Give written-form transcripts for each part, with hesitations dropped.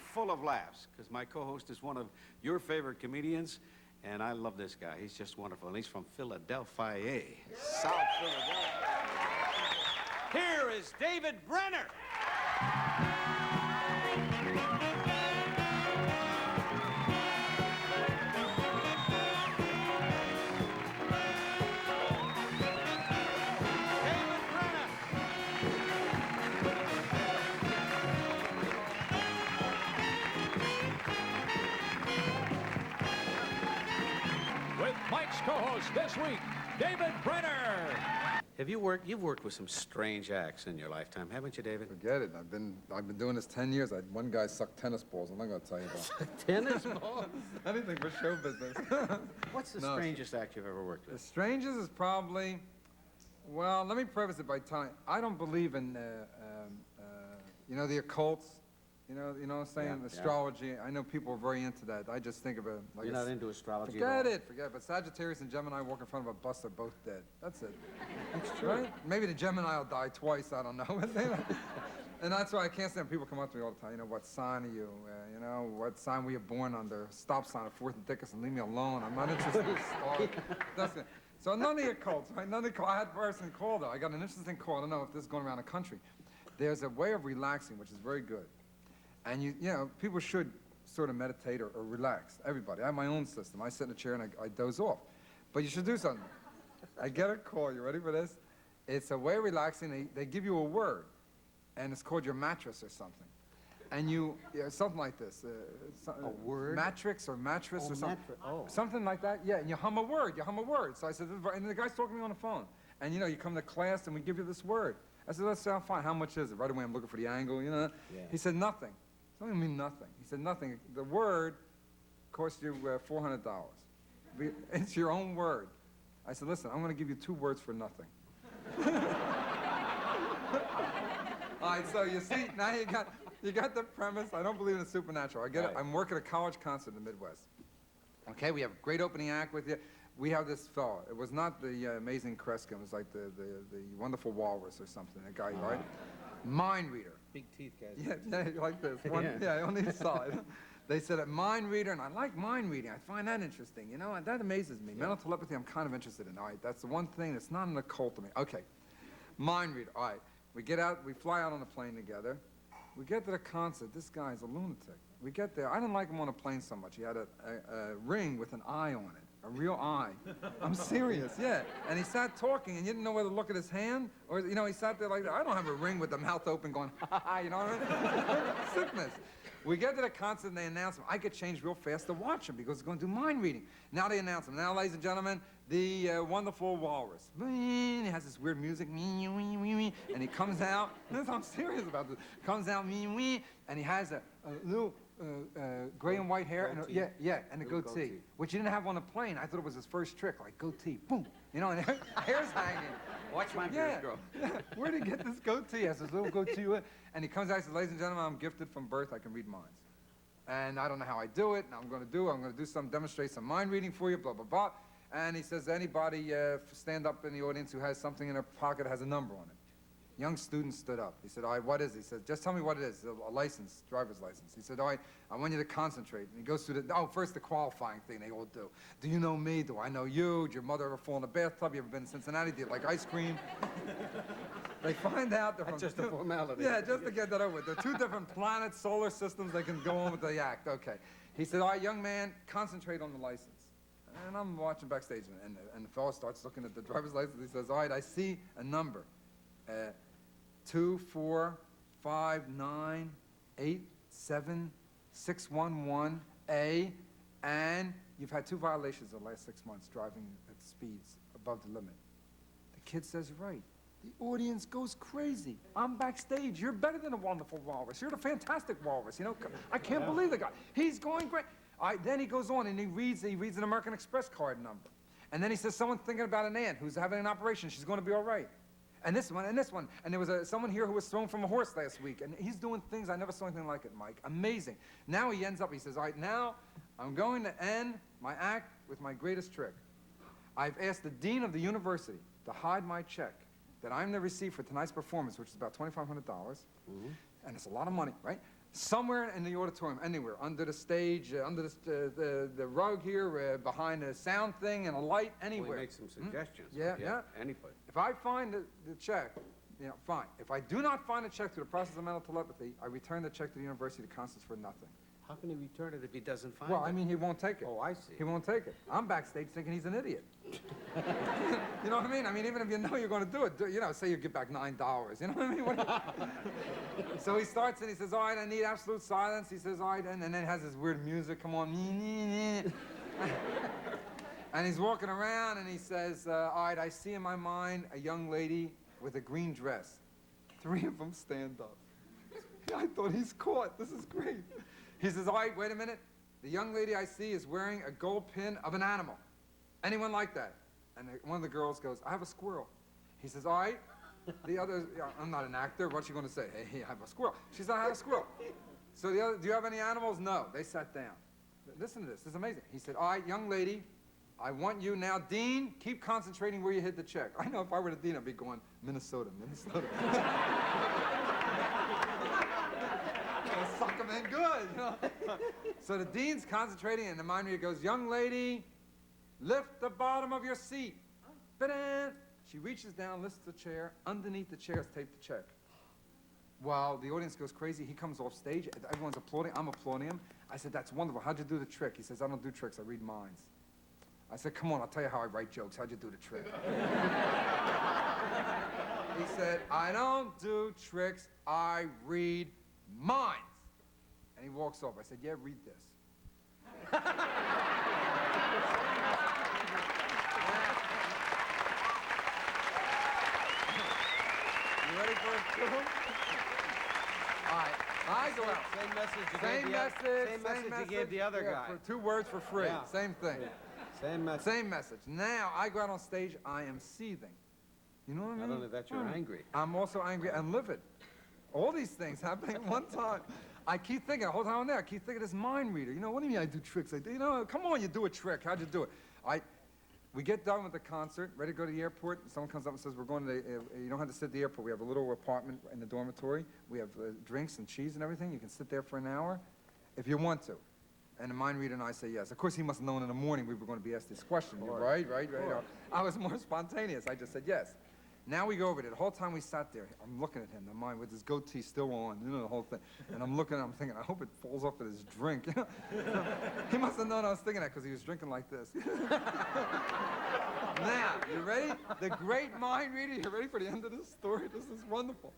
full of laughs, because my co-host is one of your favorite comedians, and I love this guy. He's just wonderful, and he's from Philadelphia, South Philadelphia. Here is David Brenner. With Mike's co-host this week, David Brenner. You've worked with some strange acts in your lifetime, haven't you, David? Forget it. I've been doing this 10 years. I had one guy suck tennis balls. I'm not going to tell you about. Tennis balls? Anything for show business. What's the strangest act you've ever worked with? The strangest is probably, well, let me preface it by telling, I don't believe in, you know, the occults. You know what I'm saying? Yeah, astrology. Yeah. I know people are very into that. I just think of it like you're not into astrology Forget at all? it. But Sagittarius and Gemini walk in front of a bus, they're both dead. That's it. That's true. Right? Maybe the Gemini will die twice. I don't know. And that's why I can't stand people come up to me all the time. You know, what sign are you? You know, what sign were you born under? Stop sign at 4th and Dickinson. Leave me alone. I'm not interested in stars. That's it. So none of the occults, right? None of the occults. I had a person call, though. I got an interesting call. I don't know if this is going around the country. There's a way of relaxing, which is very good. And you know, people should sort of meditate or relax. Everybody. I have my own system. I sit in a chair and I doze off. But you should do something. I get a call. You ready for this? It's a way of relaxing. They give you a word, and it's called your mattress or something. And something like this. A word? Matrix or mattress or something. Oh. Something like that. Yeah, and you hum a word. So I said, and the guy's talking to me on the phone. And you know, you come to class and we give you this word. I said, that sounds fine. How much is it? Right away, I'm looking for the angle, you know? Yeah. He said, nothing. It doesn't mean nothing. He said, nothing. The word costs you $400. It's your own word. I said, listen, I'm going to give you 2 words for nothing. All right, so you see, now you got the premise. I don't believe in the supernatural. I get it. I'm working at a college concert in the Midwest. Okay, we have a great opening act with you. We have this fellow. It was not the amazing Kreskin. It was like the wonderful walrus or something. A guy, right? Mind reader. Big teeth, guys. Yeah, like this. Yeah, on each side. They said a mind reader, and I like mind reading. I find that interesting, you know, and that amazes me. Yeah. Mental telepathy, I'm kind of interested in. All right, that's the one thing that's not an occult to me. Okay, mind reader. All right, we get out, we fly out on a plane together. We get to the concert. This guy's a lunatic. We get there. I didn't like him on a plane so much. He had a ring with an eye on it. A real eye. I'm serious, yeah. And he sat talking, and you didn't know whether to look at his hand, or, you know, he sat there like that. I don't have a ring with the mouth open going, ha, ha, ha, you know what I mean? Sickness. We get to the concert, and they announce him. I get changed real fast to watch him, because he's going to do mind reading. Now they announce him. Now, ladies and gentlemen, the wonderful walrus. He has this weird music, and he comes out. I'm serious about this. Comes out, and he has a little gray and white hair, and and a goatee, which he didn't have on the plane. I thought it was his first trick, like goatee, boom, you know, and hair's hanging. Watch my beard grow. Yeah. Where did he get this goatee? He has this little goatee, and he comes out and says, ladies and gentlemen, I'm gifted from birth. I can read minds. And I don't know how I do it, and I'm going to do some, demonstrate some mind reading for you, blah, blah, blah. And he says, anybody stand up in the audience who has something in their pocket that has a number on it. Young student stood up. He said, all right, what is it? He said, just tell me what it is, a license, driver's license. He said, all right, I want you to concentrate. And he goes through first the qualifying thing they all do. Do you know me? Do I know you? Did your mother ever fall in a bathtub? You ever been in Cincinnati? Do you like ice cream? They find out they're from... That's just a formality. Yeah, just to get that over with. There are 2 different planets, solar systems, they can go on with the act. Okay. He said, all right, young man, concentrate on the license. And I'm watching backstage, and the fellow starts looking at the driver's license. He says, all right, I see a number. 2, 4, 5, 9, 8, 7, 6, 1, 1, A, and you've had 2 violations in the last 6 months driving at speeds above the limit. The kid says, right. The audience goes crazy. I'm backstage. You're better than a wonderful walrus. You're the fantastic walrus. You know, I can't believe the guy. He's going great. Then he goes on and he reads an American Express card number. And then he says, someone's thinking about an aunt who's having an operation. She's going to be all right. And this one, and this one. And there was someone here who was thrown from a horse last week. And he's doing things, I never saw anything like it, Mike. Amazing. Now he ends up, he says, all right, now I'm going to end my act with my greatest trick. I've asked the dean of the university to hide my check that I'm to receive for tonight's performance, which is about $2,500. And it's a lot of money, right? Somewhere in the auditorium, anywhere, under the stage, under the rug here, behind the sound thing and a light, anywhere. Well, make some suggestions. Yeah. Anybody. If I find the check, fine. If I do not find a check through the process of mental telepathy, I return the check to the University of Constance for nothing. How can he return it if he doesn't find it? Well, I mean, he won't take it. Oh, I see. He won't take it. I'm backstage thinking he's an idiot. You know what I mean? I mean, even if you know you're going to do it, say you give back $9. You know what I mean? So he starts and he says, all right, I need absolute silence. He says, all right, and then has this weird music, come on. And he's walking around and he says, all right, I see in my mind a young lady with a green dress. 3 of them stand up. I thought he's caught. This is great. He says, all right, wait a minute. The young lady I see is wearing a gold pin of an animal. Anyone like that? And one of the girls goes, I have a squirrel. He says, all right. The others, I'm not an actor. What's she going to say? Hey, I have a squirrel. She said, I have a squirrel. So the other, do you have any animals? No. They sat down. Listen to this. This is amazing. He said, all right, young lady, I want you now. Dean, keep concentrating where you hit the check. I know if I were the dean, I'd be going, Minnesota. Suck him in good, So the dean's concentrating, and the mind reader goes, young lady, lift the bottom of your seat. Ba-da! She reaches down, lifts the chair. Underneath the chair is taped the check. While the audience goes crazy, he comes off stage. Everyone's applauding. I'm applauding him. I said, that's wonderful. How'd you do the trick? He says, I don't do tricks. I read minds. I said, come on, I'll tell you how I write jokes. How'd you do the trick? He said, I don't do tricks. I read minds. And he walks off. I said, yeah, read this. You ready for a clue? All right, I go out. Same message Same message you gave the other guy. For 2 words for free. Yeah. Same thing. Same message. Same message. Now, I go out on stage, I am seething. You know what I mean? Not only that, you're angry. I'm also angry and livid. All these things happening at one time. I keep thinking, the whole time I'm there, I keep thinking this mind reader. What do you mean I do tricks? Come on, you do a trick. How'd you do it? We get done with the concert, ready to go to the airport, and someone comes up and says, we're going to you don't have to sit at the airport. We have a little apartment in the dormitory. We have drinks and cheese and everything. You can sit there for an hour if you want to. And the mind reader and I say yes. Of course, he must have known in the morning we were going to be asked this question. Right. I was more spontaneous. I just said yes. Now we go over there. The whole time we sat there, I'm looking at him, the mind with his goatee still on, the whole thing. And I'm looking at him, thinking, I hope it falls off of his drink. He must have known I was thinking that because he was drinking like this. Now, you ready? The great mind reader, you ready for the end of this story? This is wonderful.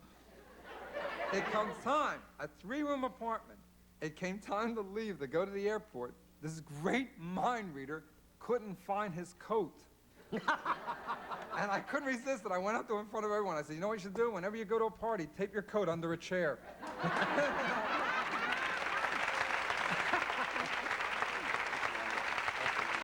It comes time, a 3-room apartment. It came time to leave, to go to the airport. This great mind reader couldn't find his coat. And I couldn't resist it. I went up to him in front of everyone. I said, you know what you should do? Whenever you go to a party, tape your coat under a chair.